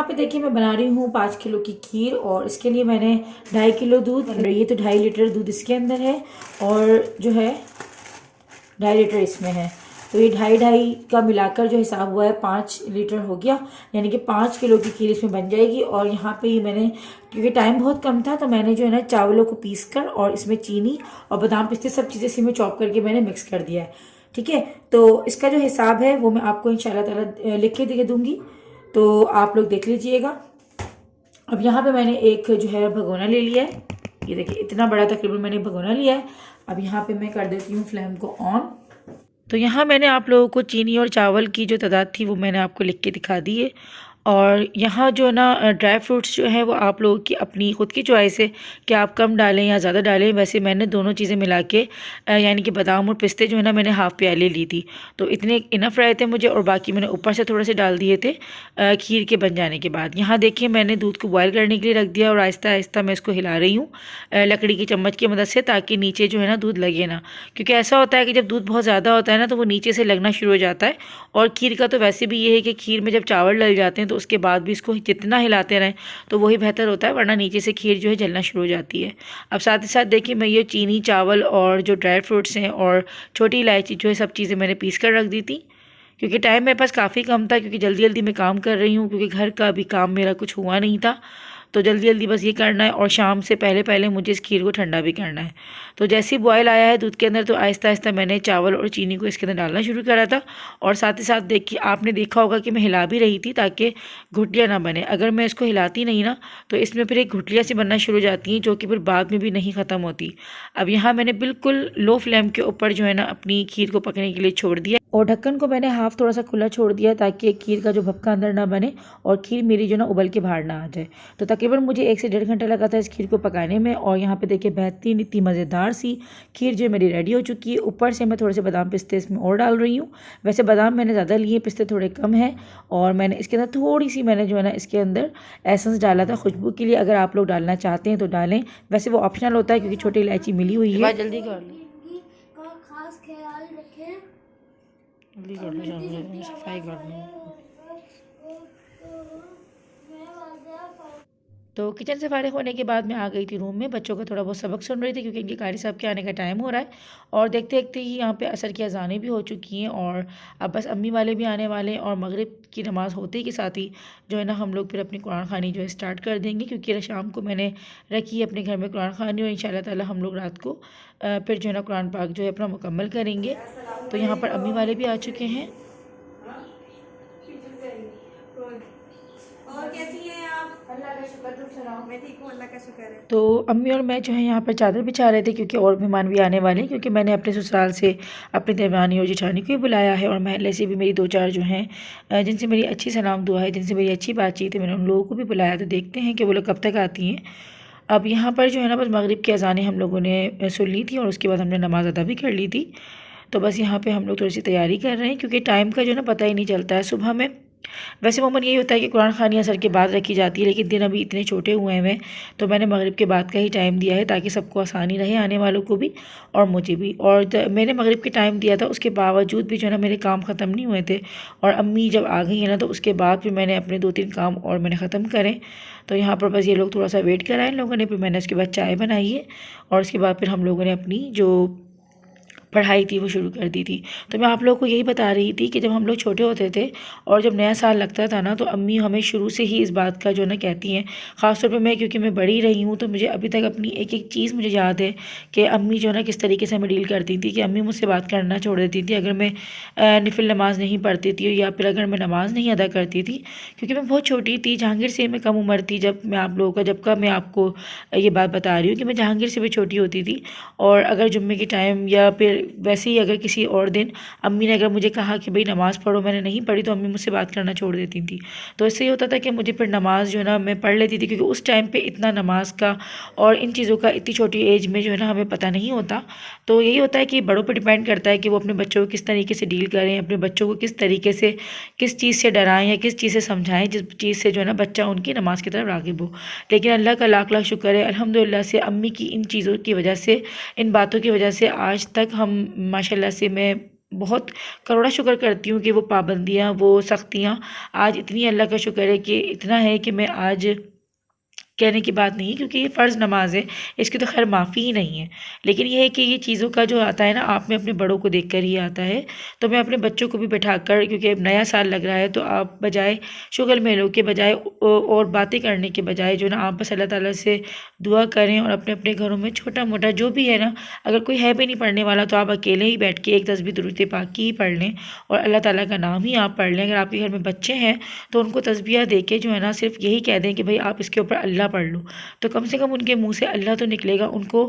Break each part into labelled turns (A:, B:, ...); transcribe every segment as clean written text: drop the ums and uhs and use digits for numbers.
A: पे देखिए मैं बना रही हूँ 5 किलो की खीर और इसके लिए मैंने 2.5 किलो दूध, ये तो 2.5 लीटर दूध इसके अंदर है और जो है 2.5 लीटर इसमें है। तो ये 2.5 का मिलाकर जो हिसाब हुआ है 5 लीटर हो गया, यानी कि 5 किलो की खीर इसमें बन जाएगी। और यहाँ पे ही मैंने, क्योंकि टाइम बहुत कम था, तो मैंने जो है ना चावलों को पीस कर और इसमें चीनी और बादाम पिस्ते सब चीज़ें इसी में चॉप करके मैंने मिक्स कर दिया है। ठीक है, तो इसका जो हिसाब है वो मैं आपको इंशाल्लाह ताला लिख के दे दूँगी, तो आप लोग देख लीजिएगा। अब यहाँ पे मैंने एक जो है भगोना ले लिया है, ये देखिए इतना बड़ा तकरीबन मैंने भगोना लिया है। अब यहाँ पे मैं कर देती हूँ फ्लेम को ऑन। तो यहाँ मैंने आप लोगों को चीनी और चावल की जो तादाद थी वो मैंने आपको लिख के दिखा दी है। और यहाँ जो ना ड्राई फ्रूट्स जो हैं वो आप लोगों की अपनी ख़ुद की चॉइस है कि आप कम डालें या ज़्यादा डालें। वैसे मैंने दोनों चीज़ें मिला के यानी कि बादाम और पिस्ते जो है ना मैंने हाफ़ प्याली ली थी, तो इतने इनफ रहे थे मुझे, और बाकी मैंने ऊपर से थोड़े से डाल दिए थे खीर के बन जाने के बाद। यहाँ देखिए मैंने दूध को बॉयल करने के लिए रख दिया और आहिस्ता आहिस्ता मैं इसको हिला रही हूँ लकड़ी की चम्मच की मदद से, ताकि नीचे जो है ना दूध लगे ना, क्योंकि ऐसा होता है कि जब दूध बहुत ज़्यादा होता है ना तो वो नीचे से लगना शुरू हो जाता है। और खीर का तो वैसे भी ये है कि खीर में जब चावल डल जाते हैं तो उसके बाद भी इसको जितना हिलाते रहें तो वही बेहतर होता है, वरना नीचे से खीर जो है जलना शुरू हो जाती है। अब साथ ही साथ देखिए मैं ये चीनी, चावल और जो ड्राई फ्रूट्स हैं और छोटी इलायची जो है सब चीज़ें मैंने पीस कर रख दी थी, क्योंकि टाइम मेरे पास काफ़ी कम था, क्योंकि जल्दी जल्दी मैं काम कर रही हूँ, क्योंकि घर का भी काम मेरा कुछ हुआ नहीं था, तो जल्दी जल्दी बस ये करना है और शाम से पहले पहले मुझे इस खीर को ठंडा भी करना है। तो जैसे ही बॉयल आया है दूध के अंदर तो आहिस्ता आहिस्ता मैंने चावल और चीनी को इसके अंदर डालना शुरू करा था। और साथ ही साथ देखिए आपने देखा होगा कि मैं हिला भी रही थी ताकि घुटलियाँ ना बने। अगर मैं इसको हिलाती नहीं ना तो इसमें फिर एक घुटलियाँ सी बनना शुरू हो जाती हैं, जो कि फिर बाद में भी नहीं ख़त्म होती। अब यहाँ मैंने बिल्कुल लो फ्लेम के ऊपर जो है ना अपनी खीर को पकने के लिए छोड़ दिया, और ढक्कन को मैंने हाफ़ थोड़ा सा खुला छोड़ दिया ताकि खीर का जो भपका अंदर ना बने और खीर मेरी जो ना उबल के बाहर ना आ जाए। तो तकरीबन मुझे 1 से 1.5 घंटा लगा था इस खीर को पकाने में। और यहाँ पे देखिए बेहतरीन इतनी मज़ेदार सी खीर जो मेरी रेडी हो चुकी है। ऊपर से मैं थोड़े से बादाम पिस्ते इसमें और डाल रही हूँ। वैसे बादाम मैंने ज़्यादा लिए, पिस्ते थोड़े कम हैं। और मैंने इसके अंदर थोड़ी सी मैंने जो है ना इसके अंदर एसेंस डाला था खुशबू के लिए, अगर आप लोग डालना चाहते हैं तो डालें, वैसे वो ऑप्शनल होता है क्योंकि छोटी इलायची मिली हुई है। जल्दी कर लो,
B: खास ख्याल रखें,
A: जल्दी कर लो, सफाई कर लो। तो किचन से फारिग होने के बाद मैं आ गई थी रूम में, बच्चों का थोड़ा बहुत सबक सुन रही थी क्योंकि इनके कारी साहब के आने का टाइम हो रहा है। और देखते देखते ही यहाँ पे असर की अज़ानें भी हो चुकी हैं और अब बस अम्मी वाले भी आने वाले हैं। और मगरिब की नमाज़ होते ही के साथ ही जो है ना हम लोग फिर अपनी कुरान खानी जो है स्टार्ट कर देंगे, क्योंकि शाम को मैंने रखी है अपने घर में कुरान खानी और इंशाअल्लाह ताला हम लोग रात को फिर जो है ना कुरान पाक जो है अपना मुकम्मल करेंगे। तो यहाँ पर अम्मी वाले भी आ चुके हैं।
B: और कैसी हैं आप? अल्लाह का शुक्र, तुम सुनाओ? मैं ठीक हूँ, अल्लाह का शुक्र है।
A: तो अम्मी और मैं जो है यहाँ पर चादर बिछा रहे थे क्योंकि और मेहमान भी आने वाले हैं, क्योंकि मैंने अपने ससुराल से अपनी दरमियानी और जेठानी को भी बुलाया है और महल्ले से भी मेरी 2-4 जो हैं जिनसे मेरी अच्छी सलाम दुआ है, जिनसे मेरी अच्छी बातचीत है, मैंने उन लोगों को भी बुलाया। तो देखते हैं कि वो लोग कब तक आती हैं। अब यहाँ पर जो है ना बस मगरिब की अज़ानें हम लोगों ने सुन ली थी और उसके बाद हमने नमाज़ अदा भी कर ली थी। तो बस यहाँ पे हम लोग थोड़ी सी तैयारी कर रहे हैं, क्योंकि टाइम का जो है ना पता ही नहीं चलता है सुबह में। वैसे मोमन यही होता है कि कुरान खानी असर के बाद रखी जाती है, लेकिन दिन अभी इतने छोटे हुए हैं तो मैंने मगरिब के बाद का ही टाइम दिया है ताकि सबको आसानी रहे, आने वालों को भी और मुझे भी। और मैंने मगरिब के टाइम दिया था, उसके बावजूद भी जो है ना मेरे काम ख़त्म नहीं हुए थे। और अम्मी जब आ गई है ना तो उसके बाद फिर मैंने अपने 2-3 काम और मैंने ख़त्म करें। तो यहाँ पर बस ये लोग थोड़ा सा वेट कराए इन लोगों ने, फिर मैंने उसके बाद चाय बनाई है और उसके बाद फिर हम लोगों ने अपनी जो पढ़ाई थी वो शुरू कर दी थी। तो मैं आप लोगों को यही बता रही थी कि जब हम लोग छोटे होते थे और जब नया साल लगता था ना तो अम्मी हमें शुरू से ही इस बात का जो ना कहती हैं, ख़ासतौर पे मैं क्योंकि मैं बड़ी रही हूँ तो मुझे अभी तक अपनी एक एक चीज़ मुझे याद है कि अम्मी जो ना किस तरीके से हमें डील करती थी। कि अम्मी मुझसे बात करना छोड़ देती थी अगर मैं नफिल नमाज़ नहीं पढ़ती थी या फिर अगर मैं नमाज़ नहीं अदा करती थी, क्योंकि मैं बहुत छोटी थी। जहांगीर से मैं कम उम्र थी जब मैं आप लोगों का जब का मैं आपको ये बात बता रही हूँ कि मैं जहांगीर से भी छोटी होती थी। और अगर जुम्मे के टाइम या फिर वैसे ही अगर किसी और दिन अम्मी ने अगर मुझे कहा कि भाई नमाज़ पढ़ो, मैंने नहीं पढ़ी तो अम्मी मुझसे बात करना छोड़ देती थी। तो इससे ये होता था कि मुझे फिर नमाज़ जो है ना मैं पढ़ लेती थी, क्योंकि उस टाइम पे इतना नमाज का और इन चीज़ों का इतनी छोटी एज में जो है ना हमें पता नहीं होता। तो यही होता है कि बड़ों पर डिपेंड करता है कि वो अपने बच्चों को किस तरीके से डील करें, अपने बच्चों को किस तरीके से किस चीज़ से डराएं या किस चीज़ से समझाएं जिस चीज़ से जो है ना बच्चा उनकी नमाज़ की तरफ राग़िब हो। लेकिन अल्लाह का लाख लाख शुक्र है अल्हम्दुलिल्लाह से अम्मी की इन चीज़ों की वजह से, इन बातों की वजह से आज तक हम माशाल्लाह से मैं बहुत करोड़ा शुक्र करती हूँ कि वो पाबंदियाँ, वो सख्तियाँ आज इतनी, अल्लाह का शुक्र है कि इतना है कि मैं आज कहने की बात नहीं है, क्योंकि ये फ़र्ज़ नमाज है, इसकी तो खैर माफ़ी ही नहीं है। लेकिन ये है कि ये चीज़ों का जो आता है ना, आप में अपने बड़ों को देखकर ही आता है। तो मैं अपने बच्चों को भी बैठाकर, क्योंकि अब नया साल लग रहा है, तो आप बजाय शुगर मेलों के बजाय और बातें करने के बजाय जो ना, आप बस अल्लाह ताला से दुआ करें और अपने अपने घरों में छोटा मोटा जो भी है ना, अगर कोई है भी नहीं पढ़ने वाला तो आप अकेले ही बैठ के एक तस्बीह दुरूद पाक की ही पढ़ लें और अल्लाह ताला का नाम ही आप पढ़ लें। अगर आपके घर में बच्चे हैं तो उनको तस्बीह दे के जो है ना, सिर्फ यही कह दें कि भाई आप इसके ऊपर अल्लाह पढ़ लो, तो कम से कम उनके मुंह से अल्लाह तो निकलेगा, उनको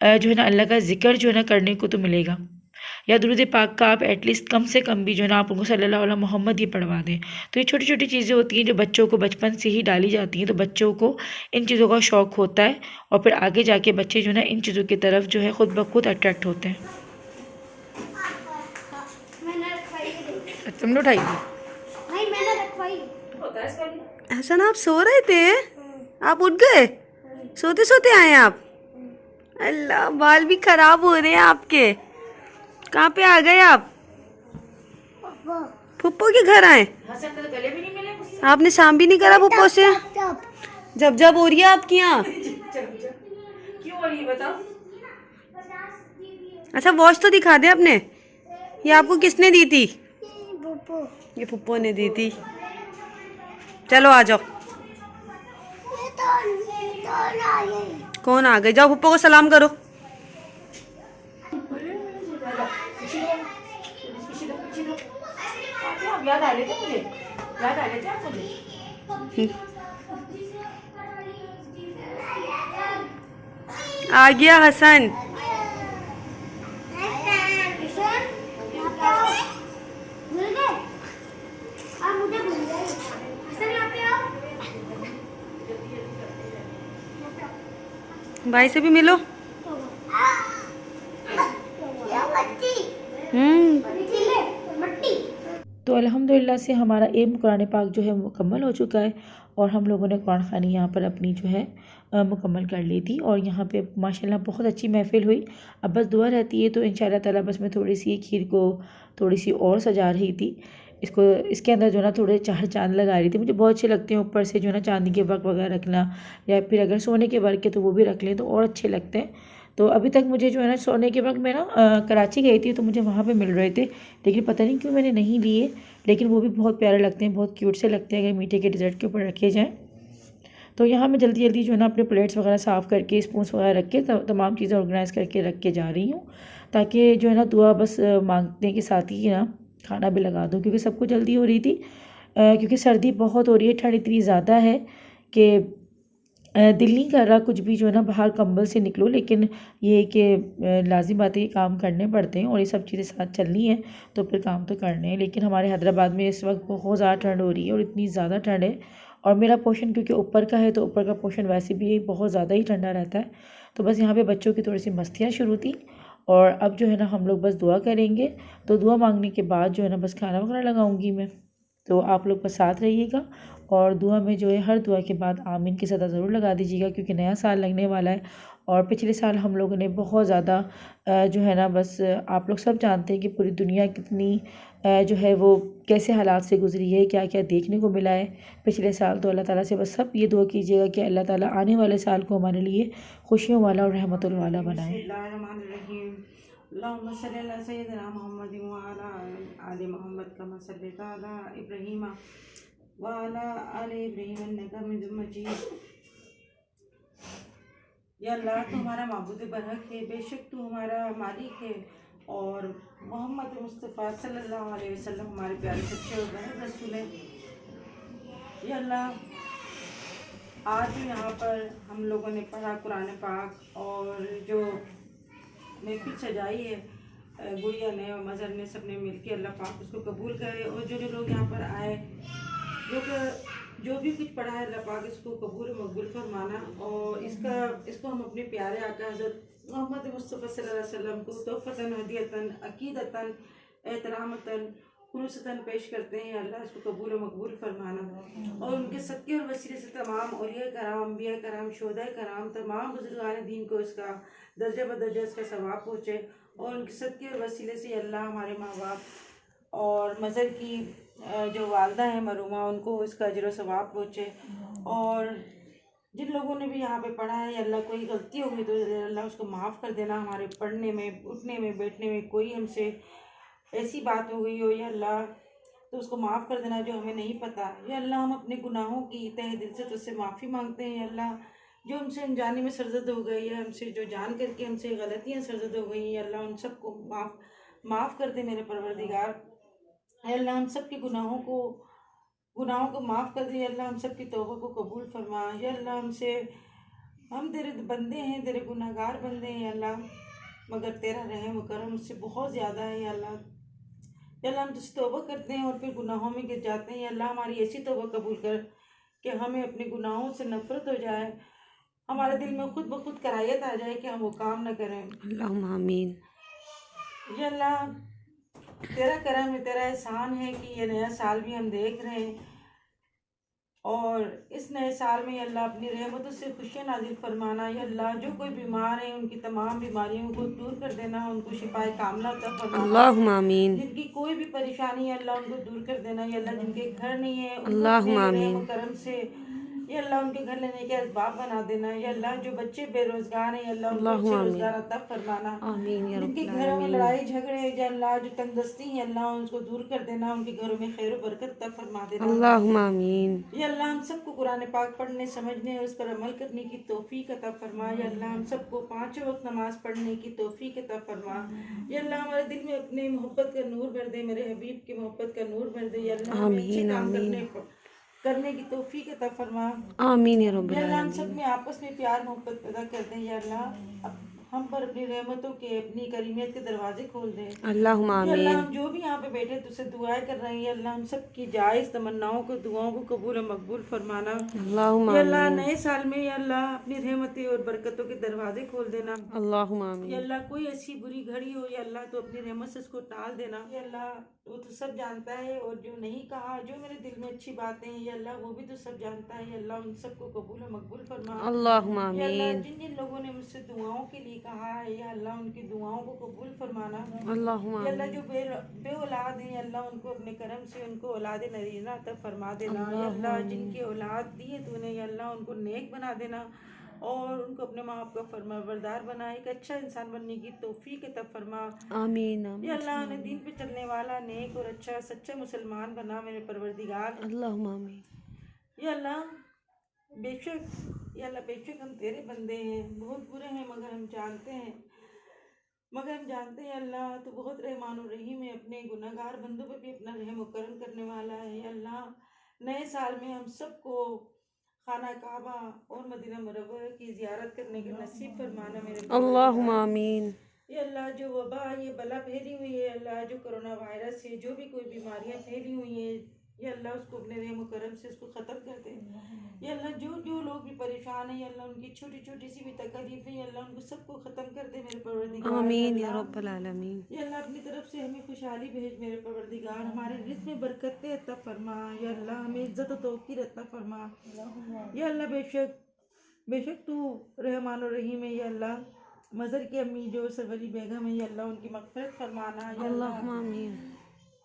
A: जो है ना अल्लाह का जिक्र जो है ना करने को तो मिलेगा। या दुरूद पाक का आप एटलीस्ट कम से कम भी जो है ना, आप उनको सल्लल्लाहु अलैहि मोहम्मद ही पढ़वा दें। तो ये छोटी छोटी चीज़ें होती हैं जो बच्चों को बचपन से ही डाली जाती हैं, तो बच्चों को इन चीज़ों का शौक़ होता है और फिर आगे जाके बच्चे जो है ना इन चीज़ों की तरफ जो है ख़ुद ब खुद अट्रैक्ट होते हैं। तुमने उठाई थी?
B: नहीं, मैंने रखवाई।
C: हसन आप सो रहे थे? आप उठ गए? सोते सोते आए आप? अल्लाह, बाल भी खराब हो रहे हैं आपके। कहाँ पे आ गए आप? फुप्पो के घर आए? आपने शाम भी नहीं करा फुप्पो से? जब जब हो रही है आपकी यहाँ।
A: क्यों हो रही है बताओ?
C: अच्छा वॉच तो दिखा दे अपने। ये आपको किसने दी थी? ये फुप्पो ने दी थी। चलो आ जाओ। कौन आ गए? जाओ फुप्पो को सलाम करो।
A: याद आ रहे थे मुझे, याद आ रहे थे आप मुझे।
C: आ गया हसन। भाई से भी मिलो।
A: तो अल्हम्दुलिल्लाह से हमारा एम कुरान पाक जो है मुकम्मल हो चुका है और हम लोगों ने कुरान खानी यहाँ पर अपनी जो है मुकम्मल कर ली थी और यहाँ पे माशाल्लाह बहुत अच्छी महफ़िल हुई। अब बस दुआ रहती है तो इंशाअल्लाह ताला बस मैं थोड़ी सी खीर को थोड़ी सी और सजा रही थी, इसको इसके अंदर जो है ना थोड़े चार चांद लगा रही थी। मुझे बहुत अच्छे लगते हैं ऊपर से जो है ना चांदी के वर्क वगैरह रखना, या फिर अगर सोने के वर्क के तो वो भी रख लें तो और अच्छे लगते हैं। तो अभी तक मुझे जो है ना सोने के वक्त मैं ना कराची गई थी तो मुझे वहाँ पे मिल रहे थे, लेकिन पता नहीं क्यों मैंने नहीं लिए, लेकिन वो भी बहुत प्यारे लगते हैं, बहुत क्यूट से लगते हैं अगर मीठे के डिज़र्ट के ऊपर रखे जाएँ। तो यहाँ मैं जल्दी जल्दी जो है ना अपने प्लेट्स वगैरह साफ़ करके स्पून्स वगैरह रख के तमाम चीज़ें ऑर्गेनाइज़ करके रख के जा रही हूँ, ताकि जो है ना दुआ बस मांगने के साथ ही ना खाना भी लगा दूँ, क्योंकि सबको जल्दी हो रही थी, क्योंकि सर्दी बहुत हो रही है, ठंड इतनी ज़्यादा है कि दिल नहीं कर रहा कुछ भी जो है ना बाहर कंबल से निकलो। लेकिन ये कि लाजिम बात है कि काम करने पड़ते हैं और ये सब चीज़ें साथ चलनी है तो फिर काम तो करने हैं। लेकिन हमारे हैदराबाद में इस वक्त बहुत ज़्यादा ठंड हो रही है और इतनी ज़्यादा ठंड है, और मेरा पोर्शन क्योंकि ऊपर का है तो ऊपर का पोर्शन वैसे भी बहुत ज़्यादा ही ठंडा रहता है। तो बस यहाँ पे बच्चों की थोड़ी सी मस्तियाँ शुरू थी और अब जो है ना हम लोग बस दुआ करेंगे। तो दुआ मांगने के बाद जो है ना बस खाना वगैरह लगाऊंगी मैं, तो आप लोग बस साथ रहिएगा और दुआ में जो है हर दुआ के बाद आमीन की सदा ज़रूर लगा दीजिएगा, क्योंकि नया साल लगने वाला है। और पिछले साल हम लोगों ने बहुत ज़्यादा जो है ना बस आप लोग सब जानते हैं कि पूरी दुनिया कितनी जो है वो कैसे हालात से गुजरी है, क्या क्या देखने को मिला है पिछले साल। तो अल्लाह ताला से बस सब ये दुआ कीजिएगा कि अल्लाह ताला आने वाले साल को हमारे लिए खुशियों वाला और रहमतुल वाला बनाए।
D: या अल्लाह तो हमारा माबूद बरहक है, बेशक तू हमारा मालिक है और मोहम्मद मुस्तफ़ा सल्लल्लाहु अलैहि वसल्लम हमारे प्यारे सच्चे और बहन रसूल है। या अल्लाह आज यहाँ पर हम लोगों ने पढ़ा कुरान पाक और जो महफिल सजाई है गुड़िया ने और मज़हर ने सबने मिलकर, अल्लाह पाक उसको कबूल करे। और जो लोग यहाँ पर आए जो भी कुछ पढ़ा है अल्लाह पाक इसको कबूल मकबूल फरमाना। और इसको हम अपने प्यारे आका हज़रत मोहम्मद मुस्तफ़ा सल्लल्लाहु अलैहि वसल्लम को तोहफ़तन हदियतन अक़ीदतन एहतरामतन खुलूसतन पेश करते हैं। अल्लाह इसको कबूल व मकबूल फरमाना और उनके सदक़े और वसीले से तमाम औलिया कराम, अम्बिया कराम, शोहदा कराम, तमाम बुजुर्गान दीन को इसका दर्जा बदर्जा इसका सवाब पहुँचे और उनके सदक़े और वसीले से अल्लाह हमारे माँ बाप और मज़र की जो वालदा है मरूमा उनको इसका अजर व सवाब पहुँचे। और जिन लोगों ने भी यहाँ पे पढ़ा है अल्लाह कोई गलती हो गई तो अल्लाह उसको माफ़ कर देना। हमारे पढ़ने में, उठने में, बैठने में कोई हमसे ऐसी बात हो गई हो या अल्लाह तो उसको माफ़ कर देना जो हमें नहीं पता। या अल्लाह हम अपने गुनाहों की तहे दिल से तुझसे माफ़ी मांगते हैं। अल्लाह जो हमसे अनजाने में सरजद हो गई है, हमसे जो जान करके हमसे गलतियाँ सरजद हो गई हैं, अल्लाह उन सबको माफ़ कर दे मेरे परवरदिगार। अल्लाह हम सब के गुनाहों को माफ़ कर दे। अल्लाह हम सब की तौबा को कबूल फरमा। या अल्लाह हम तेरे बंदे हैं, तेरे गुनाहगार बंदे हैं अल्लाह, मगर तेरा रहम व करम मुझसे बहुत ज़्यादा है। या अल्लाह हम तुझसे तौबा करते हैं और फिर गुनाहों में गिर जाते हैं। अल्लाह हमारी ऐसी तौबा कबूल कर कि हमें अपने गुनाहों से नफ़रत हो जाए, हमारे दिल में खुद ब खुद करायत आ जाए कि हम वो काम न करें।
C: अल्लाहुम्मा आमीन।
D: या अल्लाह तेरा करम है, तेरा एहसान है कि ये नया साल भी हम देख रहे हैं और इस नए साल में अल्लाह अपनी रहमतों से खुशियाँ नाजिल फरमाना। या अल्लाह जो कोई बीमार है उनकी तमाम बीमारियों को दूर कर देना, उनको शिफाए कामला अता फरमाना।
C: अल्लाहुम्मा आमीन।
D: जिनकी कोई भी परेशानी है अल्लाह उनको दूर कर देना। या अल्लाह जिनके घर नहीं है उनको
C: अल्लाहुम्मा
D: अपने
C: आमीन।
D: रहम करम से या अल्लाह उनके घर लेने के असबाब बना देना। या अल्लाह जो बच्चे बेरोजगार हैं अल्लाह उनको अच्छे रोजगार अता फरमाना।
C: आमीन या
D: जिनके
C: रब्बल
D: घरों में
C: आमीन।
D: लड़ाई झगड़े या अल्लाह जो तंगदस्ती है अल्लाह उनको दूर कर देना, उनके घरों में खैर बरकत अता फरमा देना।
C: अल्लाहुम्मा आमीन।
D: या अल्लाह हम सबको कुरान पाक पढ़ने, समझने और उस पर अमल करने की तौफीक अता फरमा। या अल्लाह हम सबको 5 वक्त नमाज पढ़ने की तौफीक अता फरमा। या अल्लाह हमारे दिल में अपने मोहब्बत का नूर भर दे, मेरे हबीब की मोहब्बत का नूर भर दे। या अल्लाह हमें अच्छे काम करने की तौफीक अता फरमा।
C: आमीन या रब्बल
D: या अल्लाह हम
C: आमीन।
D: सब में आपस में प्यार मोहब्बत पैदा कर दें। या अल्लाह हम पर अपनी रहमतों के, अपनी करीमियत के दरवाजे खोल दें।
C: अल्लाहुम्मा
D: या अल्लाह
C: आमीन।
D: हम जो भी यहाँ पे बैठे तुझसे दुआएं कर रहे हैं या अल्लाह हम सब की जायज़ तमन्नाओं को, दुआओं को कबूल और मकबूल फरमाना।
C: अल्लाहुम्मा
D: या अल्लाह
C: आमीन।
D: नए साल में या अल्लाह अपनी रहमतें और बरकतों के दरवाजे खोल देना।
C: अल्लाहुम्मा
D: या
C: आमीन।
D: अल्लाह कोई ऐसी बुरी घड़ी हो या अल्लाह तो अपनी रहमत से उसको टाल देना। या अल्लाह वो तो सब जानता है और जो नहीं कहा, जो मेरे दिल में अच्छी बातें हैं या अल्लाह वो भी तो सब जानता है। या अल्लाह उन सबको कबूल और मकबूल फरमा।
C: अल्लाहुम्मा
D: या अल्लाह
C: आमीन।
D: जिन जिन लोगों ने मुझसे दुआओं के लिए कहा है या अल्लाह उनकी दुआओं को कबूल फरमाना।
C: अल्लाहुम्मा
D: या अल्लाह
C: आमीन।
D: जो बे औलाद हैं अल्लाह उनको अपने करम से उनको औलाद नरीना अता फरमा देना। या अल्लाह जिनकी औलाद दी है तूने या अल्लाह उनको नेक बना देना और उनको अपने माँ बाप का फरमाबरदार बना, एक अच्छा इंसान बनने की तौफीक अता फरमा।
C: आमीन
D: या अल्लाह उन्हें दीन पे चलने वाला नेक और अच्छा सच्चा मुसलमान बना मेरे परवरदिगार।
C: अल्लाहुम्मा आमीन।
D: या अल्लाह बेशक हम तेरे बंदे हैं, बहुत बुरे हैं मगर हम जानते हैं अल्लाह तो बहुत रहमान और रहीम है, अपने गुनाहगार बंदों पे भी अपना रहम और करम करने वाला है। या अल्लाह नए साल में हम सबको खाना काबा और मदीना मुनव्वरा की ज़ियारत करने के नसीब फरमाना मेरे
C: अल्लाहुम्मा आमीन।
D: ये अल्लाह जो वबा ये बला फैली हुई है अल्लाह, जो कोरोना वायरस है, जो भी कोई बीमारियां फैली हुई हैं ये अल्लाह उसको अपने रहम और करम से उसको ख़त्म कर दे। ये अल्लाह जो लोग भी परेशान हैं ये अल्लाह उनकी छोटी छोटी सी भी तकलीफ है अल्लाह उनको सबको ख़त्म कर दे मेरे परवरदिगार।
C: आमीन या रब्बल आलमीन।
D: ये अल्लाह अपनी तरफ से हमें खुशहाली भेज मेरे परवरदिगार, हमारे रिज़्क़ में बरकतें अता फरमा। या अल्लाह हमें इज़्ज़त और तौक़ीर अता फरमा। या अल्लाह बेशक तू रहमान और रहीम है। या अल्लाह मज़र की अम्मी जो सरवरी बेगम है या अल्लाह उनकी मग़फ़िरत फरमाना। या
C: अल्लाहुम्मा आमीन।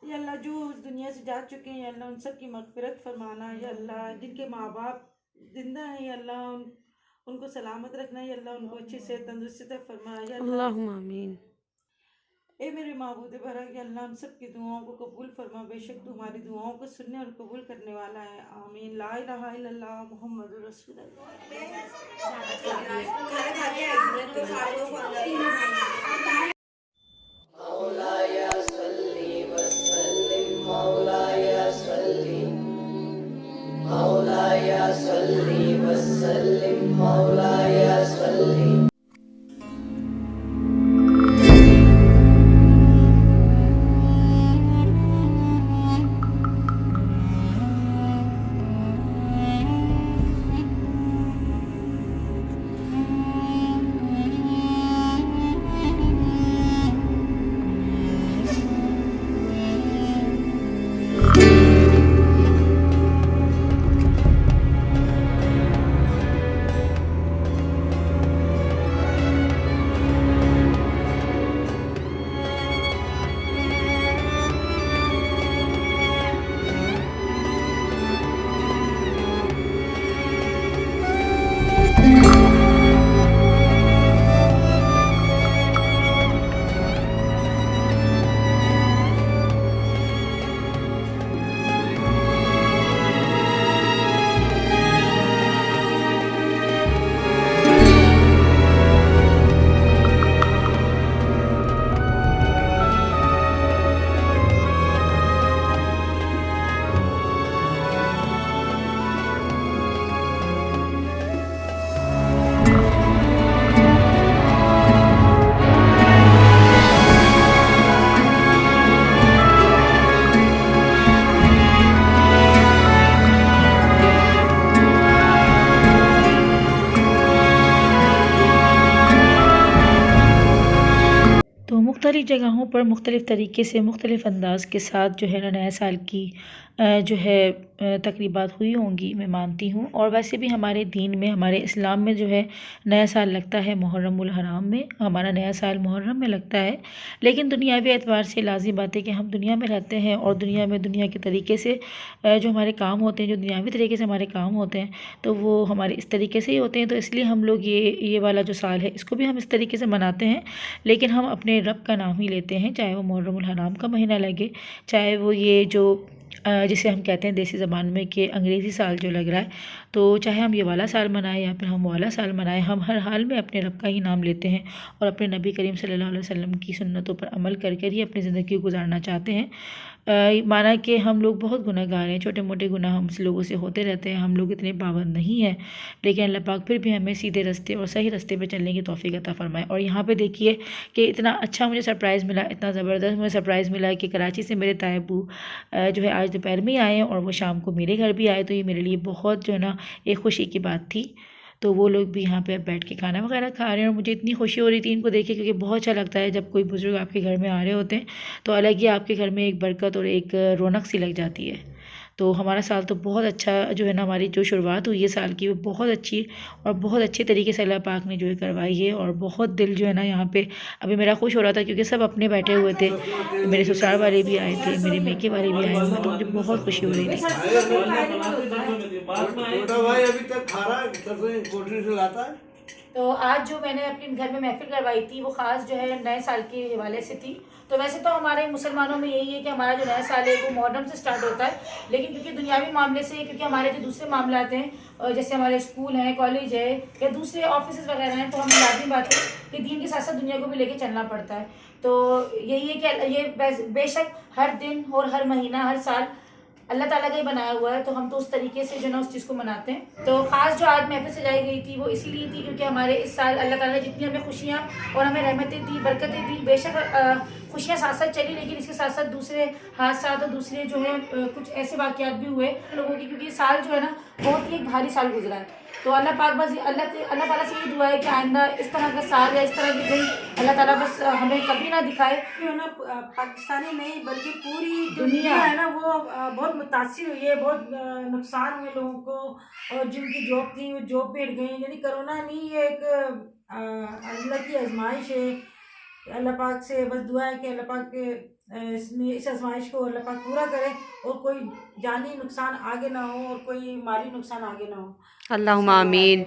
D: या अल्लाह जो उस दुनिया से जा चुके हैं या अल्लाह उन सब की मग़फ़िरत फरमाना। या अल्लाह जिनके माँ बाप जिंदा हैं या अल्लाह उनको सलामत रखना। या अल्लाह उनको अच्छी सेहत तंदुरुस्ती अता फरमा। या
C: अल्लाहुम्मा आमीन।
D: ए मेरे माबूद बरक या अल्लाह हम सब की दुआओं को कबूल फरमा, बेशक तू हमारी दुआओं को सुनने और कबूल करने वाला है। आमीन। ला इलाहा इल्लल्लाह मुहम्मदुर रसूलुल्लाह।
A: मुख्तलिफ़ जगहों पर मुख्तलिफ़ तरीके से मुख्तलिफ़ अंदाज़ के साथ जो है ना नया साल की जो है तकरीबात हुई होंगी, मैं मानती हूँ। और वैसे भी हमारे दीन में, हमारे इस्लाम में जो है नया साल लगता है मुहर्रमुल हराम में, हमारा नया साल मुहर्रम में लगता है। लेकिन दुनियावी एतबार से लाज़िम बात है कि हम दुनिया में रहते हैं और दुनिया में दुनिया के तरीके से जो हमारे काम होते हैं, जो दुनियावी तरीके से हमारे काम होते हैं, तो वो हमारे इस तरीके से ही होते हैं। तो इसलिए हम लोग ये वाला जो साल है इसको भी हम इस तरीके से मनाते हैं, लेकिन हम अपने रब का नाम ही लेते हैं, चाहे वो मुहर्रमुल हराम का महीना लगे, चाहे वो ये जो जिसे हम कहते हैं देसी ज़बान में कि अंग्रेज़ी साल जो लग रहा है, तो चाहे हम ये वाला साल मनाएं या फिर हम वाला साल मनाएं, हम हर हाल में अपने रब का ही नाम लेते हैं और अपने नबी करीम सल्लल्लाहु अलैहि वसल्लम की सुन्नतों पर अमल कर कर ही अपनी ज़िंदगी गुजारना चाहते हैं। माना कि हम लोग बहुत गुनहगार हैं, छोटे मोटे गुनाह हम लोगों से होते रहते हैं, हम लोग इतने पाबंद नहीं हैं, लेकिन अल्लाह पाक फिर भी हमें सीधे रास्ते और सही रास्ते पे चलने की तौफीक अता फरमाए। और यहाँ पे देखिए कि इतना अच्छा मुझे सरप्राइज़ मिला, इतना ज़बरदस्त मुझे सरप्राइज़ मिला कि कराची से मेरे तायबू जो है आज दोपहर में ही आए हैं और वो शाम को मेरे घर भी आए। तो ये मेरे लिए बहुत जो है ना एक ख़ुशी की बात थी। तो वो लोग भी यहाँ पे बैठ के खाना वगैरह खा रहे हैं और मुझे इतनी खुशी हो रही थी इनको देख के, क्योंकि बहुत अच्छा लगता है जब कोई बुज़ुर्ग आपके घर में आ रहे होते हैं तो अलग ही आपके घर में एक बरकत और एक रौनक सी लग जाती है। तो हमारा साल तो बहुत अच्छा जो है ना, हमारी जो शुरुआत हुई है साल की वो बहुत अच्छी और बहुत अच्छे तरीके से अल्लाह पाक ने जो है करवाई है। और बहुत दिल जो है ना यहाँ पे अभी मेरा खुश हो रहा था, क्योंकि सब अपने बैठे हुए थे, मेरे ससुराल वाले भी आए थे, मेरे मेके वाले भी आए हुए थे, तो मुझे बहुत खुशी हो रही थी।
E: छोटा भाई अभी तक खा रहा है, कोठरी से लाता है।
A: तो आज जो मैंने अपने घर में महफिल करवाई थी वो ख़ास जो है नए साल के हवाले से थी। तो वैसे तो हमारे मुसलमानों में यही है कि हमारा जो नया साल है वो मुहर्रम से स्टार्ट होता है, लेकिन क्योंकि दुनियावी मामले से, क्योंकि हमारे जो दूसरे मामलात हैं जैसे हमारे स्कूल हैं, कॉलेज है या दूसरे ऑफिस वगैरह हैं, तो हमें लाज़मी बात है कि दीन के साथ साथ दुनिया को भी लेके चलना पड़ता है। तो यही है कि ये बेशक हर दिन और हर महीना हर साल अल्लाह ताला का ही बनाया हुआ है, तो हम तो उस तरीके से जो ना उस चीज़ को मनाते हैं। तो ख़ास जो आज महफिल सजाई गई थी वो इसीलिए थी क्योंकि हमारे इस साल अल्लाह ताला ने जितनी हमें खुशियाँ और हमें रहमतें दी, बरकतें दी, बेशक खुशियाँ साथ साथ चली, लेकिन इसके साथ साथ दूसरे हादसात और दूसरे जो है कुछ ऐसे वाक़यात भी हुए लोगों की, क्योंकि साल जो है ना बहुत ही एक भारी साल गुजरा है। तो अल्लाह पाक बस अल्लाह ताला से ये दुआ है कि आइंदा इस तरह का साल या इस तरह की दिन अल्लाह ताला बस हमें कभी ना दिखाए।
D: जो ना पाकिस्तानी नहीं बल्कि पूरी दुनिया है ना वो बहुत मुतासिर हुई है, बहुत नुकसान हुए लोगों को, और जिनकी जॉब थी वो जॉब पे गई। यानी कोरोना नहीं, ये एक अल्लाह की आजमाइश है। अल्लाह पाक से बस दुआ है कि अल्लाह पाक इस आजमाइश को अल्लाह पाक पूरा करे और कोई जानी नुकसान आगे ना हो और कोई माली नुकसान आगे ना हो,
C: अल्लाहुम्मा आमीन।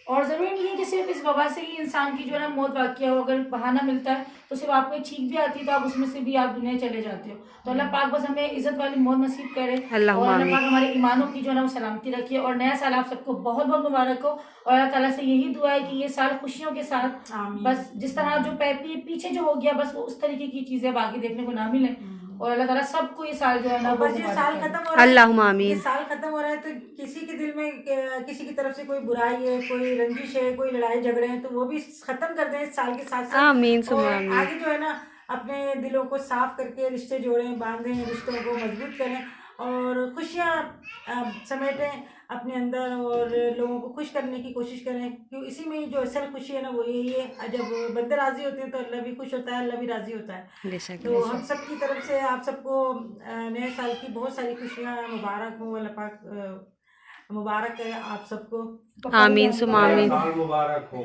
A: और ज़रूरी नहीं है कि सिर्फ इस वबा से ही इंसान की जो है ना मौत वाक़या हो, अगर बहाना मिलता है तो सिर्फ आपको एक छींक भी आती है तो आप उसमें से भी आप दुनिया चले जाते हो। तो अल्लाह पाक बस हमें इज़्ज़त वाली मौत नसीब करे और अल्लाह पाक हमारे ईमानों की जो है ना वो सलामती रखिए। और नया साल आप सबको बहुत बहुत मुबारक हो और अल्लाह ताला से यही दुआ है कि ये साल खुशियों के साथ, बस जिस तरह जो पीछे जो हो गया बस वो उस तरीके की चीज़ें अब आगे देखने को ना मिले और अल्लाह ताला सबको ये साल जो है ना
D: बस ये साल खत्म हो रहा है,
C: अल्लाहुम्मा आमीन।
D: ये साल खत्म हो रहा है तो किसी के दिल में किसी की तरफ से कोई बुराई है, कोई रंजिश है, कोई लड़ाई झगड़े हैं, तो वो भी खत्म कर दें इस साल के साथ साथ।
C: आमीन
D: और
C: आमीन।
D: आगे जो है ना अपने दिलों को साफ करके रिश्ते जोड़ें, बांधें, रिश्तों को मजबूत करें और खुशियाँ समेटें अपने अंदर और लोगों को खुश करने की कोशिश करें, क्योंकि इसी में जो असल खुशी है ना वो यही है। जब बंदे राज़ी होते हैं तो अल्लाह भी खुश होता है, अल्लाह भी राज़ी होता है। तो हम सब की तरफ से आप सबको नए साल की बहुत सारी खुशियाँ मुबारक हो। अल्लाह पाक मुबारक है आप सबको,
C: आमीन सुम आमीन।
E: साल मुबारक हो।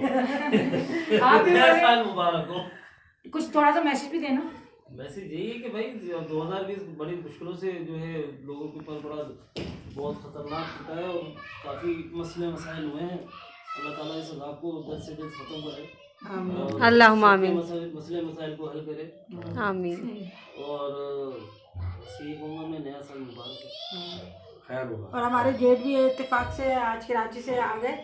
A: आप
F: साल मुबारक हो।
A: कुछ थोड़ा सा मैसेज भी देना।
F: मैसेज यही है कि भाई 2020 बड़ी मुश्किलों से जो है लोगों के ऊपर बहुत ख़तरनाक होता है और काफ़ी मसले मसाइल हुए हैं। अल्लाह ताला इस अज़ाब को जल्द से जल्द ख़त्म करे,
C: अल्लाहुम्मा आमीन।
F: मसले मसाइल को हल करे,
C: आमीन।
F: और यही कहूँगा मैं, नया साल मुबारक
E: खैर होगा।
D: और हमारे जेठ भी इत्तेफाक से आज कराची से आ गए,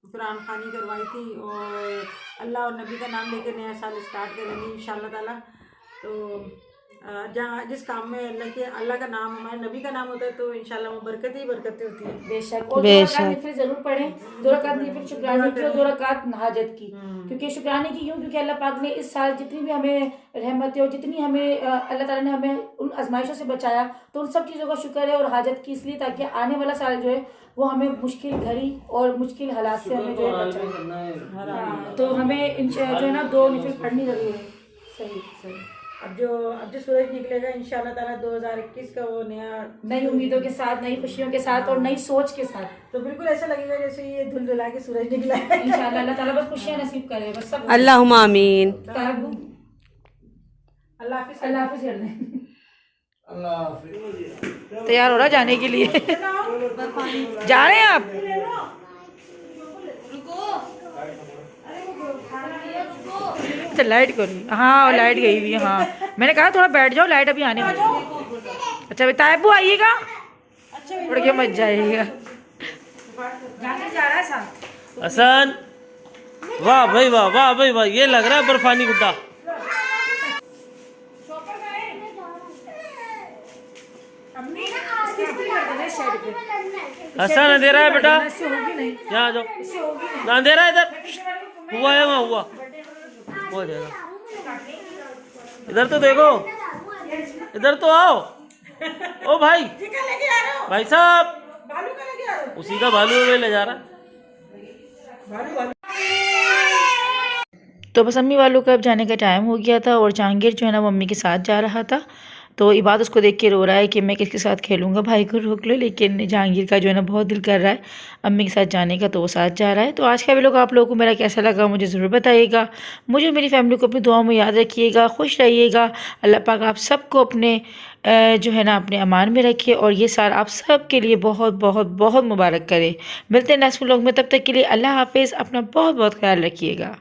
D: कुरान खानी करवाई थी और अल्लाह और नबी का नाम लेकर नया साल स्टार्ट करेंगे इंशाअल्लाह ताला। तो जहाँ जिस काम में अल्लाह का नाम, हमारे नबी का नाम होता है तो इंशाअल्लाह वो बरकत ही बरकतें होती हैं।
A: बेशक। और 2 रकात नफिल जरूर पढ़ें, 2 रकात नफिल शुक्राने की और 2 रकात हाजत की, क्योंकि शुक्राने की क्यों, क्योंकि अल्लाह पाक ने इस साल जितनी भी हमें रहमतें और जितनी हमें अल्लाह ताला ने हमें उन आजमाइशों से बचाया तो उन सब चीज़ों का शुक्र है। और हाजत की इसलिए ताकि आने वाला साल जो है वो हमें मुश्किल घड़ी और मुश्किल हालात से हमें जो है बचाए। तो हमें जो है ना 2 नफिल पढ़नी जरूर है। सही सही।
D: अब जो सूरज निकलेगा इंशाल्लाह ताला 2021 का वो नया
A: नई उम्मीदों के साथ, नई खुशियों के साथ और नई सोच के साथ
D: तो बिल्कुल ऐसा लगेगा जैसे ये धुलधुला के सूरज निकला है।
A: इंशाल्लाह अल्लाह ताला बस खुशियां नसीब करे, बस सब।
C: अल्लाहुम्मा आमीन।
D: अल्लाह हाफिज।
A: अल्लाह हाफिज़ कर दें।
E: अल्लाह हाफिज़।
A: तैयार हो रहा जाने के लिए। जा रहे हैं आप? तो लाइट को नहीं, हाँ लाइट गई हुई है। हाँ मैंने कहा थोड़ा बैठ जाओ, लाइट अभी आने वाली है। अच्छा भाई तायबू आइएगा, उड़ के मत जाइएगा। जाने जा रहा है साथ।
F: हसन, वाह भाई वाह, वाह भाई वाह, ये लग रहा है बर्फानी गुड्डा। हसन अंधेरा है बेटा, यहाँ आ जाओ। अंधेरा है इधर, हुआ है वहाँ हुआ हो जाएगा। इधर तो देखो, इधर तो आओ। ओ भाई, भाई साहब, उसी का भालू में ले जा रहा।
A: तो बस अम्मी वालों का अब जाने का टाइम हो गया था और जहांगीर जो है ना मम्मी के साथ जा रहा था। तो इबाद उसको देख के रो रहा है कि मैं किसके साथ खेलूंगा, भाई को रोक लो। लेकिन जहांगीर का जो है ना बहुत दिल कर रहा है अम्मी के साथ जाने का, तो वो साथ जा रहा है। तो आज का व्लॉग आप लोगों को मेरा कैसा लगा मुझे ज़रूर बताइएगा। मुझे और मेरी फैमिली को अपनी दुआओं में याद रखिएगा, खुश रहिएगा। अल्लाह पाक आप सबको अपने जो है ना अपने अमान में रखिए और ये साल आप सब के लिए बहुत बहुत बहुत मुबारक करे। मिलते हैं नेक्स्ट व्लॉग में, तब तक के लिए अल्लाह हाफिज़। अपना बहुत बहुत ख्याल रखिएगा।